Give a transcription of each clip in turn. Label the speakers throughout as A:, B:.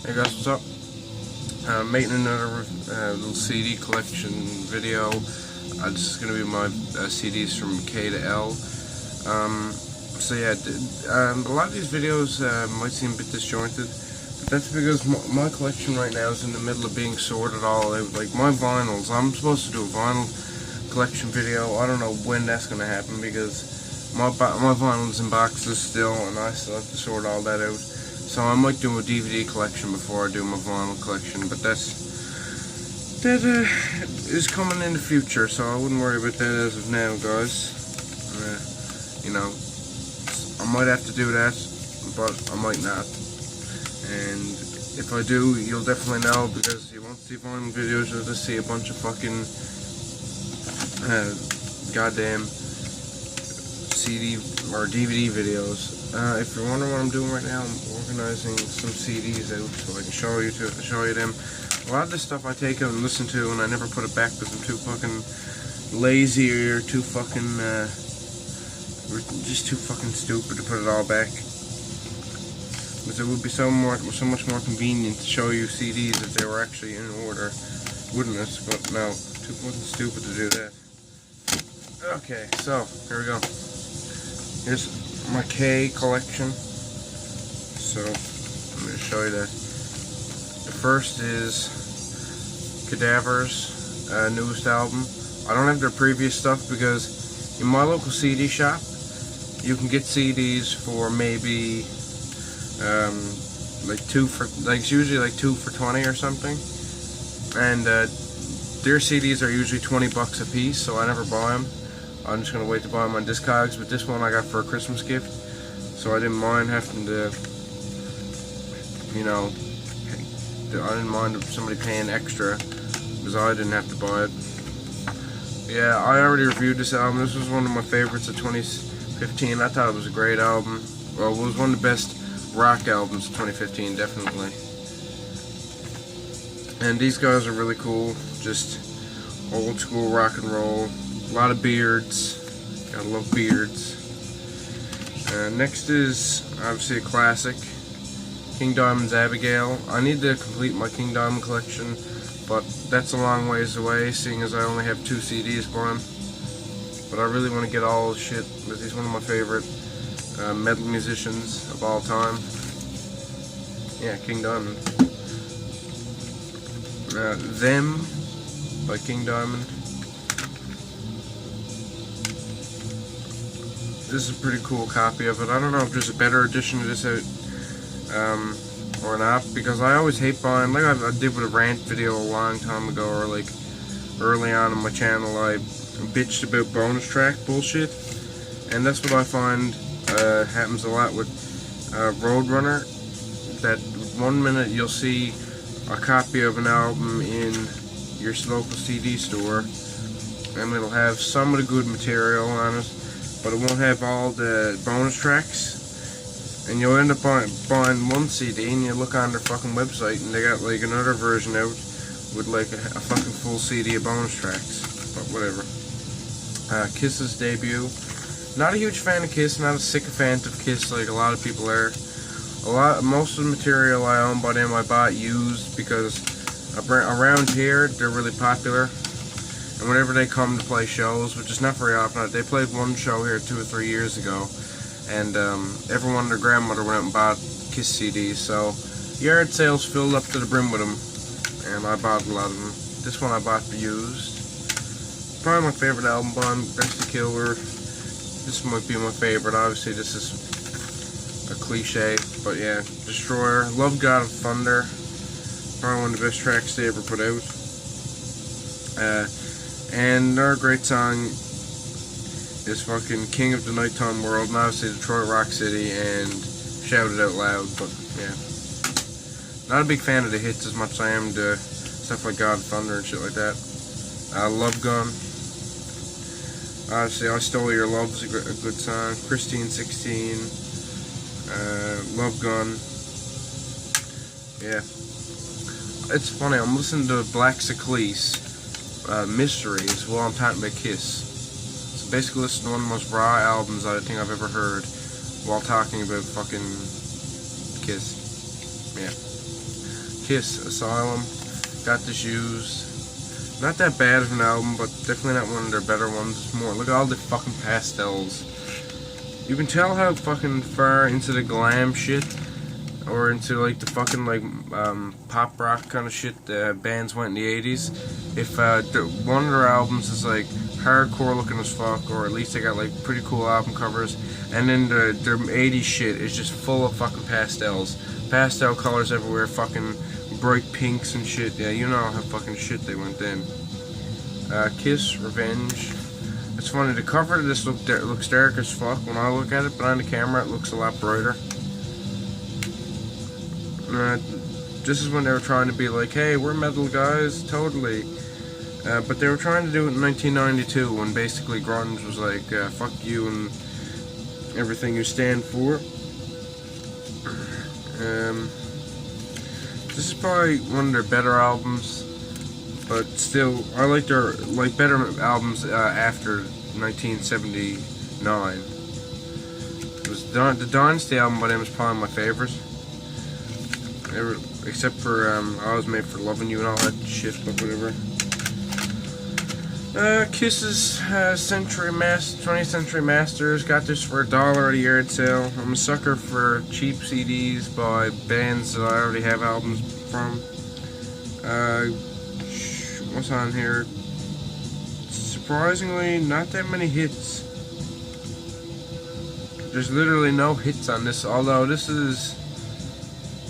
A: Hey guys, what's up? Making another little CD collection video. This is going to be my CDs from K to L. So yeah, a lot of these videos might seem a bit disjointed, but that's because my collection right now is in the middle of being sorted all out. Like my vinyls, I'm supposed to do a vinyl collection video. I don't know when that's going to happen because my vinyl's in boxes still, and I still have to sort all that out. So I might do a DVD collection before I do my vinyl collection, but that is coming in the future, so I wouldn't worry about that as of now, guys. You know, I might have to do that, but I might not. And if I do, you'll definitely know, because you won't see vinyl videos, you'll just see a bunch of fucking goddamn CD or DVD videos. If you're wondering what I'm doing right now, I'm organizing some CDs out so I can show you them. A lot of this stuff I take out and listen to, and I never put it back because I'm too fucking lazy or too fucking just too fucking stupid to put it all back. Because it would be so much more convenient to show you CDs if they were actually in order, wouldn't it? But no, too fucking stupid to do that. Okay, so here we go. Here's my K collection. So I'm going to show you that. The first is Cadaver's newest album. I don't have their previous stuff because in my local CD shop you can get CDs for maybe it's usually like 2 for $20 or something, and their CDs are usually $20 a piece, so I never buy them. I'm just gonna wait to buy them on Discogs, but this one I got for a Christmas gift, so I didn't mind having to, you know, I didn't mind somebody paying extra because I didn't have to buy it. Yeah, I already reviewed this album. This was one of my favorites of 2015. I thought it was a great album. Well, it was one of the best rock albums of 2015, definitely. And these guys are really cool, just old school rock and roll. A lot of beards. Gotta love beards. Next is obviously a classic, King Diamond's Abigail. I need to complete my King Diamond collection, but that's a long ways away, seeing as I only have 2 CDs for him. But I really want to get all his shit, because he's one of my favorite metal musicians of all time. Yeah, King Diamond. Them by King Diamond. This is a pretty cool copy of it. I don't know if there's a better edition of this out or not, because I always hate buying, like I did with a rant video a long time ago, or like early on in my channel, I bitched about bonus track bullshit, and that's what I find happens a lot with Roadrunner. That 1 minute you'll see a copy of an album in your local CD store, and it'll have some of the good material on it, but it won't have all the bonus tracks, and you'll end up buying one CD and you look on their fucking website and they got like another version out with like a fucking full CD of bonus tracks. But whatever. Kiss's debut. Not a huge fan of Kiss, not a sycophant of Kiss like a lot of people are. Most of the material I own by them I bought used, because around here they're really popular. And whenever they come to play shows, which is not very often, they played one show here 2 or 3 years ago, and everyone and their grandmother went out and bought Kiss CDs, so yard sales filled up to the brim with them, and I bought a lot of them. This one I bought used. Probably my favorite album by them, Best to Killer. This might be my favorite. Obviously this is a cliche, but yeah. Destroyer, Love God of Thunder, probably one of the best tracks they ever put out. And another great song is fucking King of the Nighttime World, and obviously Detroit Rock City and Shout It Out Loud, but yeah. Not a big fan of the hits as much as I am to stuff like God of Thunder and shit like that. Love Gun. Obviously I Stole Your Love is a good song. Christine 16. Love Gun. Yeah. It's funny, I'm listening to Black Seclise Mysteries while I'm talking about Kiss. So basically listen to one of the most raw albums I think I've ever heard while talking about fucking Kiss. Yeah. Kiss, Asylum. Got the Shoes. Not that bad of an album, but definitely not one of their better ones. It's more, look at all the fucking pastels. You can tell how fucking far into the glam shit, or into like the fucking like pop rock kind of shit bands went in the 80s. If one of their albums is like hardcore looking as fuck, or at least they got like pretty cool album covers, and then their 80s shit is just full of fucking pastels. Pastel colors everywhere, fucking bright pinks and shit. Yeah, you know how fucking shit they went then. Kiss, Revenge. It's funny, the cover of this looks dark as fuck when I look at it, but on the camera it looks a lot brighter. This is when they were trying to be like, hey, we're metal guys, totally. But they were trying to do it in 1992 when basically grunge was like, fuck you and everything you stand for. This is probably one of their better albums, but still, I like their better albums after 1979. It was the Dynasty album by them is probably my favorite. Except for I Was Made for Loving You and all that shit, but whatever. Kiss's 20th Century Masters. Got this for $1 at a yard sale. I'm a sucker for cheap CDs by bands that I already have albums from. What's on here? Surprisingly, not that many hits. There's literally no hits on this, although this is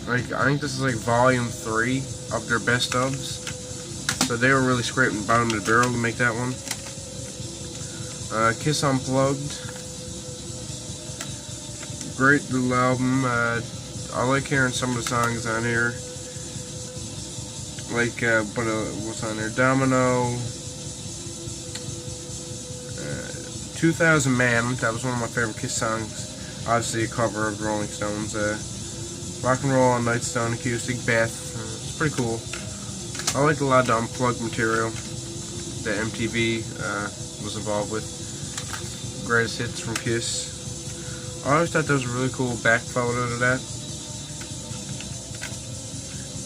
A: like, I think this is like volume 3 of their best ofs. So they were really scraping the bottom of the barrel to make that one. Kiss Unplugged. Great little album. I like hearing some of the songs on here. Like, what's on there? Domino. 2000 Man. That was one of my favorite Kiss songs. Obviously a cover of the Rolling Stones. Rock and Roll on Nightstone Acoustic. Beth. It's pretty cool. I like a lot of the unplugged material that MTV was involved with. Greatest hits from Kiss. I always thought that was a really cool back photo to that.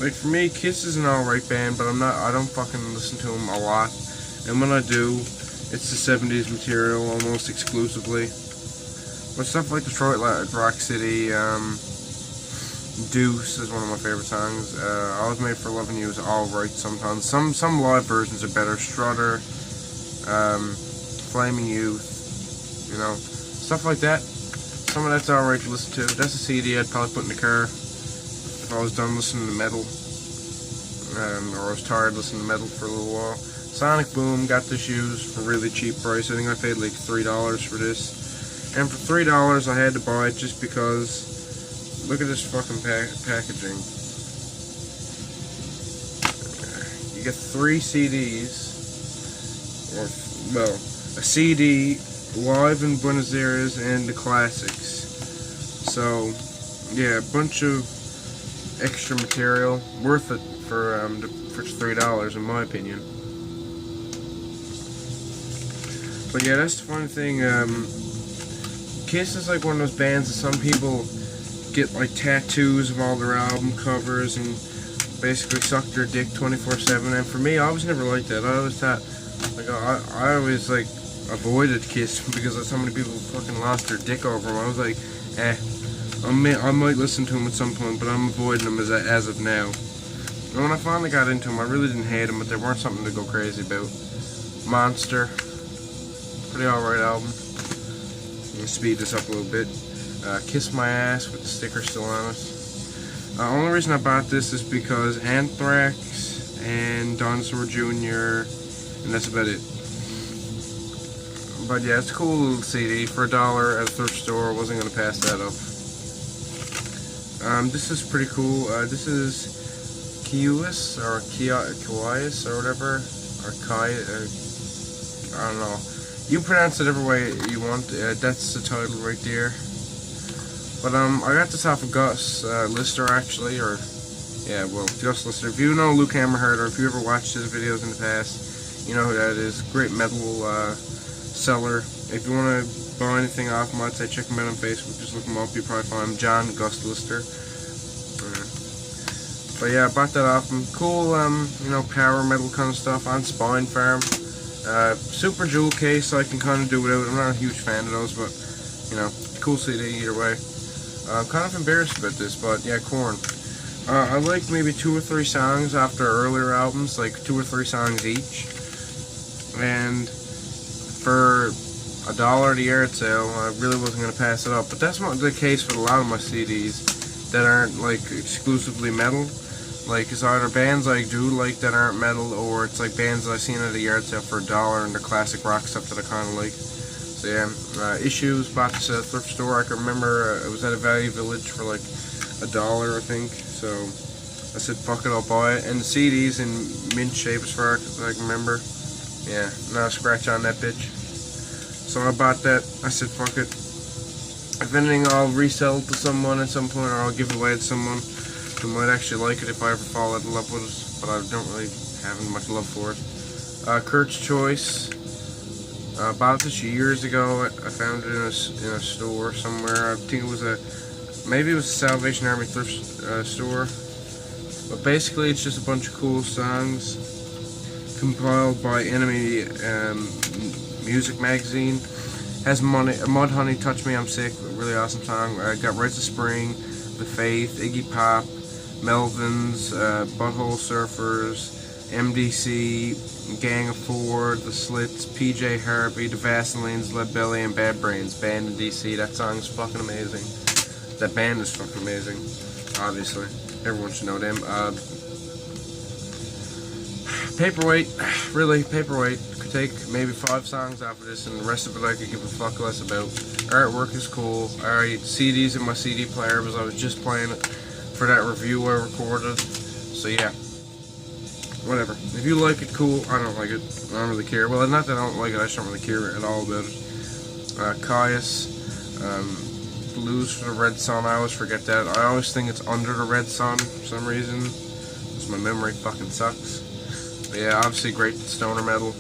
A: Like, for me, Kiss is an alright band, but I don't fucking listen to them a lot. And when I do, it's the 70s material almost exclusively. But stuff like Detroit Rock City, Deuce is one of my favorite songs. I Was Made for Loving You is alright sometimes. Some live versions are better. Strutter, Flaming Youth, you know, stuff like that. Some of that's alright to listen to. That's a CD I'd probably put in the car if I was done listening to metal, or I was tired listening to metal for a little while. Sonic Boom, got the Shoes for a really cheap price. I think I paid like $3 for this. And for $3 I had to buy it just because. Look at this fucking packaging. You get 3 CDs, or, well, a CD, Live in Buenos Aires, and the classics. So, yeah, a bunch of extra material, worth it for $3 in my opinion. But yeah, that's the fun thing. Kiss is like one of those bands that some people get like tattoos of all their album covers and basically suck their dick 24/7. And for me, I was never like that. I always thought, like, I always like avoided Kiss because so many people fucking lost their dick over them. I was like, I might listen to them at some point, but I'm avoiding them as of now. And when I finally got into them, I really didn't hate them, but they weren't something to go crazy about. Monster, pretty alright album. Let me speed this up a little bit. Kiss My Ass with the sticker still on it. Only reason I bought this is because Anthrax and Dinosaur Jr. and that's about it. But yeah, it's a cool little CD for $1 at a thrift store. I wasn't gonna pass that up. This is pretty cool. This is Kiwis or Kiwis or whatever, or Kai. I don't know. You pronounce it every way you want. That's the title right there. But I got this off of Gus Lister actually, or yeah, well, Gus Lister. If you know Luke Hammerhead, or if you ever watched his videos in the past, you know who that is. Great metal seller. If you want to buy anything off him, I'd say check him out on Facebook. Just look him up. You'll probably find him, John Gus Lister. But yeah, I bought that off him. Cool, you know, power metal kind of stuff on Spine Farm. Super jewel case, so I can kind of do without. I'm not a huge fan of those, but you know, cool CD either way. I'm kind of embarrassed about this, but yeah, Korn. I like maybe 2 or 3 songs off their earlier albums, like 2 or 3 songs each. And for $1 at the yard sale, I really wasn't going to pass it up. But that's not the case with a lot of my CDs that aren't like exclusively metal. Like, it's either bands I do like that aren't metal, or it's like bands that I've seen at a yard sale for $1 and the classic rock stuff that I kind of like. So yeah, Issues, bought this at a thrift store. I can remember it was at a Value Village for like $1, I think. So I said, fuck it, I'll buy it. And the CD's in mint shape as far as I can remember. Yeah, not a scratch on that bitch. So I bought that. I said, fuck it. If anything, I'll resell it to someone at some point, or I'll give it away to someone who might actually like it if I ever fall in love with it, but I don't really have much love for it. Kurt's Choice. Bought this years ago. I found it in a store somewhere. I think it was maybe it was a Salvation Army thrift store. But basically, it's just a bunch of cool songs compiled by Enemy Music Magazine. Has Mudhoney, Touch Me, I'm Sick, a really awesome song. Got Rites of Spring, The Faith, Iggy Pop, Melvins, Butthole Surfers, MDC, Gang of Four, The Slits, PJ Harvey, The Vaselines, Lead Belly, and Bad Brains. Band in DC. That song is fucking amazing. That band is fucking amazing. Obviously, everyone should know them. Paperweight, really, Paperweight. Could take maybe 5 songs off of this, and the rest of it I could give a fuck less about. Artwork is cool. Alright, CDs in my CD player because I was just playing it for that review I recorded. So yeah, whatever. If you like it, cool. I don't like it. I don't really care. Well, not that I don't like it, I just don't really care at all about it. Caius, Blues for the Red Sun. I always forget that. I always think it's Under the Red Sun for some reason. Because my memory fucking sucks. But yeah, obviously great stoner metal.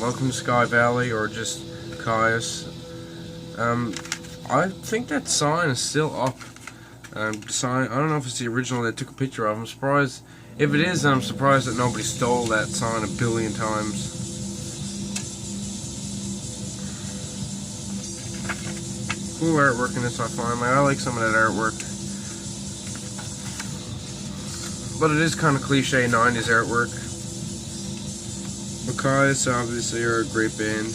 A: Welcome to Sky Valley, or just Caius. I think that sign is still up. The sign, I don't know if it's the original they took a picture of. I'm surprised. If it is, I'm surprised that nobody stole that sign a billion times. Cool artwork in this, I find. I like some of that artwork. But it is kind of cliche 90s artwork. Because obviously are a great band.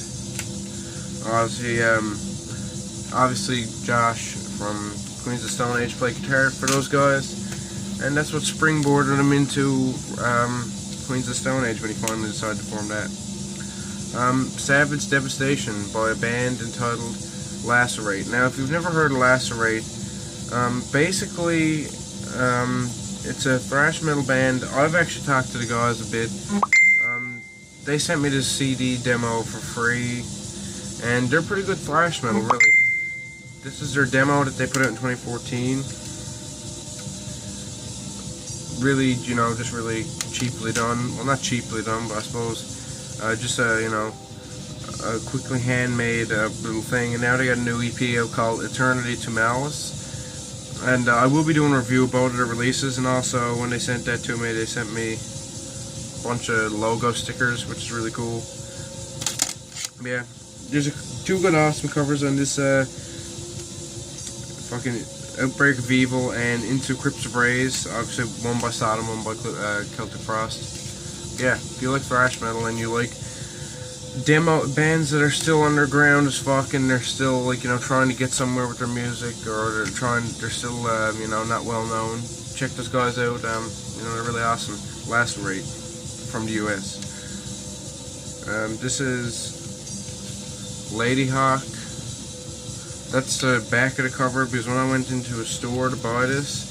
A: Obviously Josh from Queens of Stone Age played guitar for those guys, and that's what springboarded him into Queens of Stone Age when he finally decided to form that. Savage Devastation by a band entitled Lacerate. Now, if you've never heard of Lacerate, basically it's a thrash metal band. I've actually talked to the guys a bit. They sent me this CD demo for free, and they're pretty good thrash metal, really. This is their demo that they put out in 2014. Really, you know, just really cheaply done. Well, not cheaply done, but I suppose just you know, a quickly handmade little thing. And now they got a new EP out called Eternity to Malice. And I will be doing a review of both of the releases, and also when they sent that to me, they sent me bunch of logo stickers, which is really cool. Yeah, there's 2 good awesome covers on this fucking Outbreak of Evil and Into Crypts of Rays. Obviously one by Sodom, one by Celtic Frost. Yeah, if you like thrash metal and you like demo bands that are still underground as fuck, and they're still, like, you know, trying to get somewhere with their music, or they're still you know, not well known, check those guys out. You know, they're really awesome. Lacerate from the US. This is Lady Hawk. That's the back of the cover, because when I went into a store to buy this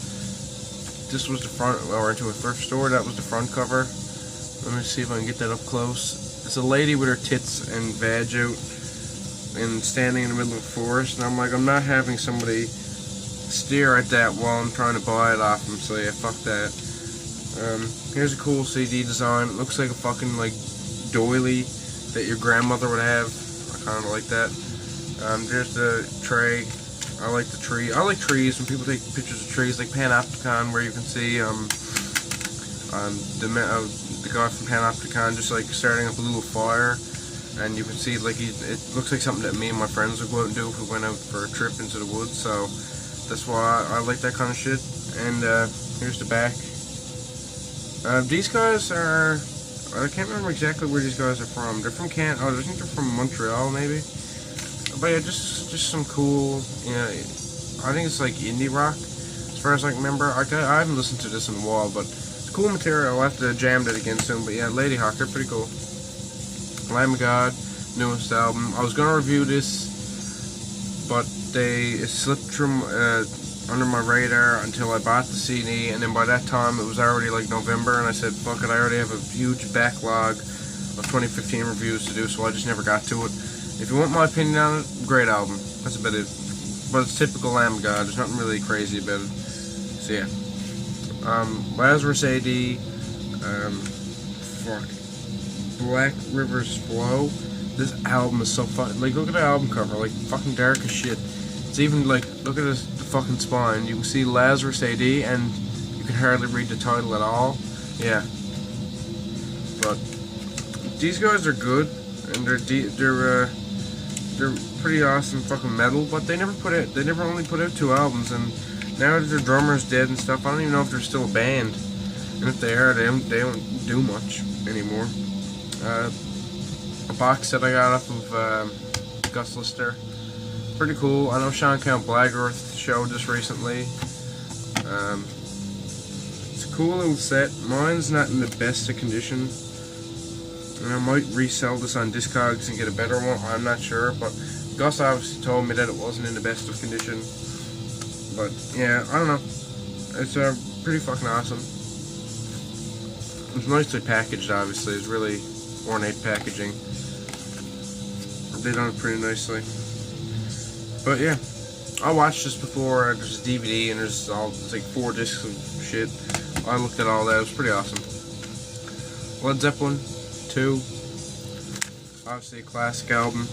A: was the front, or into a thrift store, that was the front cover. Let me see if I can get that up close. It's a lady with her tits and vag out and standing in the middle of the forest, and I'm like, I'm not having somebody stare at that while I'm trying to buy it off them, so yeah, fuck that. Here's a cool CD design. It looks like a fucking, like, doily that your grandmother would have. I kind of like that. There's the tray. I like the tree. I like trees. When people take pictures of trees, like Panopticon, where you can see the guy from Panopticon just like starting up a little fire, and you can see like it looks like something that me and my friends would go out and do if we went out for a trip into the woods. So that's why I like that kind of shit. And here's the back. These guys are, I can't remember exactly where these guys are from. They're from I think they're from Montreal maybe. But yeah, just some cool, you know, I think it's like indie rock, as far as I can remember. I haven't listened to this in a while, but it's cool material. I'll have to jam that again soon. But yeah, Ladyhawk, they're pretty cool. Lamb of God, newest album. I was gonna review this, but it slipped from under my radar until I bought the CD, and then by that time it was already like November, and I said, fuck it, I already have a huge backlog of 2015 reviews to do, so I just never got to it. If you want my opinion on it, great album. That's about it. But it's typical Lamb of God. There's nothing really crazy about it. So yeah. Lazarus AD. Black River's Flow. This album is so fun. Like, look at the album cover. Like, fucking dark as shit. It's even like, look at the fucking spine. You can see Lazarus AD, and you can hardly read the title at all. Yeah. But these guys are good, and they're pretty awesome fucking metal, but they never only put out 2 albums, and now that their drummer's dead and stuff, I don't even know if they're still a band. And if they are, they don't do much anymore. A box that I got off of Gus Lister. Pretty cool. I know Sean Count Blackworth showed this recently. It's a cool little set. Mine's not in the best of condition, and I might resell this on Discogs and get a better one. I'm not sure, but Gus obviously told me that it wasn't in the best of condition. But yeah, I don't know. It's pretty fucking awesome. It's nicely packaged, obviously. It's really ornate packaging. They done it pretty nicely. But yeah, I watched this before. There's a DVD and there's like 4 discs of shit. I looked at all that. It was pretty awesome. Led Zeppelin 2, obviously a classic album,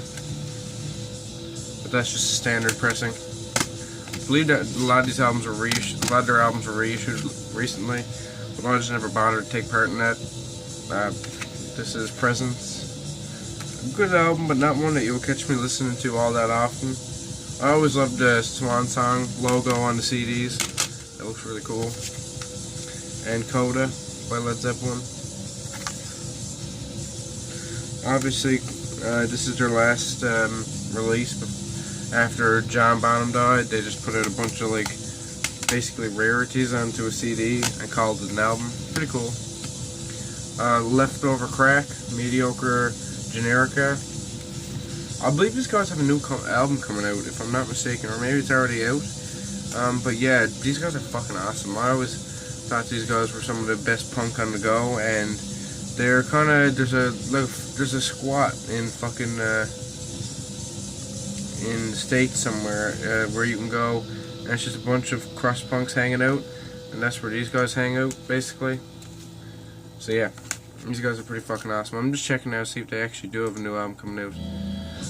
A: but that's just a standard pressing. I believe that a lot of these albums were reissued. A lot of their albums were reissued recently, but I just never bothered to take part in that. This is Presence. A good album, but not one that you'll catch me listening to all that often. I always loved the Swan Song logo on the CDs. That looks really cool. And Coda by Led Zeppelin. Obviously, this is their last release after John Bonham died. They just put out a bunch of like basically rarities onto a CD and called it an album. Pretty cool. Leftover Crack, Mediocre Generica. I believe these guys have a new album coming out, if I'm not mistaken, or maybe it's already out. But yeah, these guys are fucking awesome. I always thought these guys were some of the best punk on the go, and they're kind of, there's a squat in fucking in the States somewhere where you can go, and it's just a bunch of crust punks hanging out, and that's where these guys hang out basically. So yeah, these guys are pretty fucking awesome. I'm just checking now to see if they actually do have a new album coming out.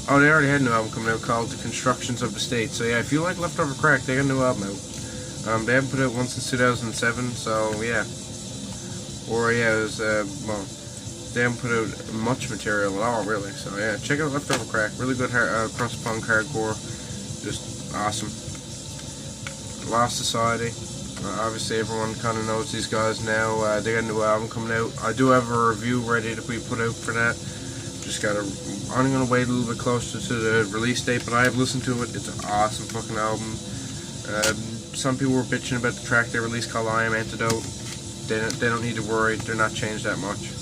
A: Oh, they already had a new album coming out called The Constructions of the State. So yeah, if you like Leftover Crack, they got a new album out. They haven't put out one since 2007, so yeah. Or yeah, it was, well, they haven't put out much material at all, really. So yeah, check out Leftover Crack. Really good crust-punk hardcore. Just awesome. Lost Society. Obviously, everyone kind of knows these guys now. They got a new album coming out. I do have a review ready to be put out for that. Just gotta, I'm gonna wait a little bit closer to the release date, but I have listened to it. It's an awesome fucking album. Some people were bitching about the track they released called I Am Antidote. They don't need to worry. They're not changed that much.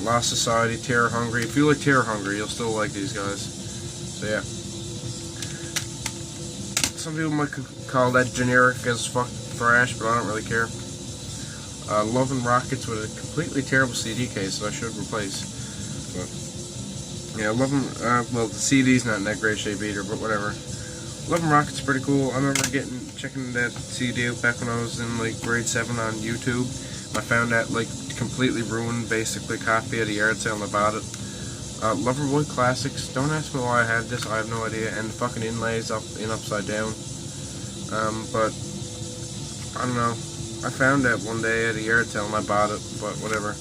A: Lost Society, Terror Hungry. If you like Terror Hungry, you'll still like these guys. So yeah. Some people might call that generic as fuck thrash, but I don't really care. Love and Rockets with a completely terrible CD case that I should replace. But yeah, Love and, well, the CD's not in that great shape either, but whatever. Love and Rockets pretty cool. I remember checking that CD out back when I was in like grade 7 on YouTube. I found that like completely ruined, basically, copy of the yard sale and I bought it. Loverboy Classics. Don't ask me why I had this. I have no idea. And the fucking inlays upside down. But I don't know. I found that one day at a yard sale and I bought it. But whatever.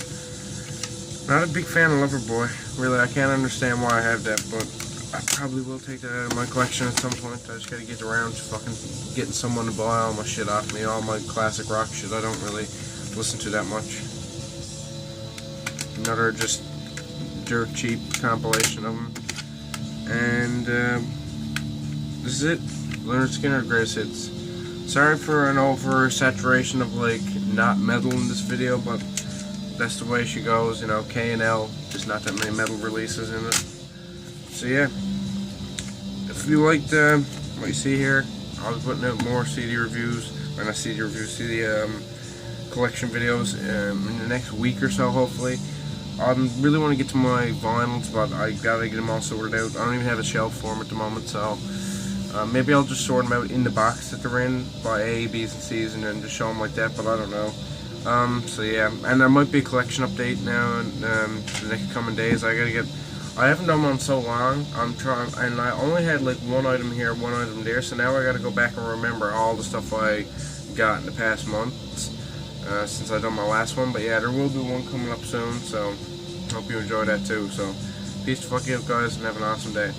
A: Not a big fan of Loverboy. Really, I can't understand why I have that. But I probably will take that out of my collection at some point. I just gotta get around to fucking getting someone to buy all my shit off me. All my classic rock shit I don't really listen to that much. Another just dirt cheap compilation of them. And this is it. Leonard Skinner Greatest Hits. Sorry for an oversaturation of like not metal in this video, but that's the way she goes, you know. K&L, just not that many metal releases in it. So yeah, if you liked what you see here, I'll be putting out more CD reviews, or not CD reviews, CD collection videos in the next week or so, hopefully. I really want to get to my vinyls, but I gotta get them all sorted out. I don't even have a shelf for them at the moment, so maybe I'll just sort them out in the box that they're in by A, B's, and C's, and then just show them like that, but I don't know. So yeah, and there might be a collection update now in the next coming days. I haven't done one so long. I'm trying, and I only had like one item here, one item there, so now I gotta go back and remember all the stuff I got in the past months. Since I done my last one, but yeah, there will be one coming up soon, so hope you enjoy that too. So peace the fuck out, guys, and have an awesome day.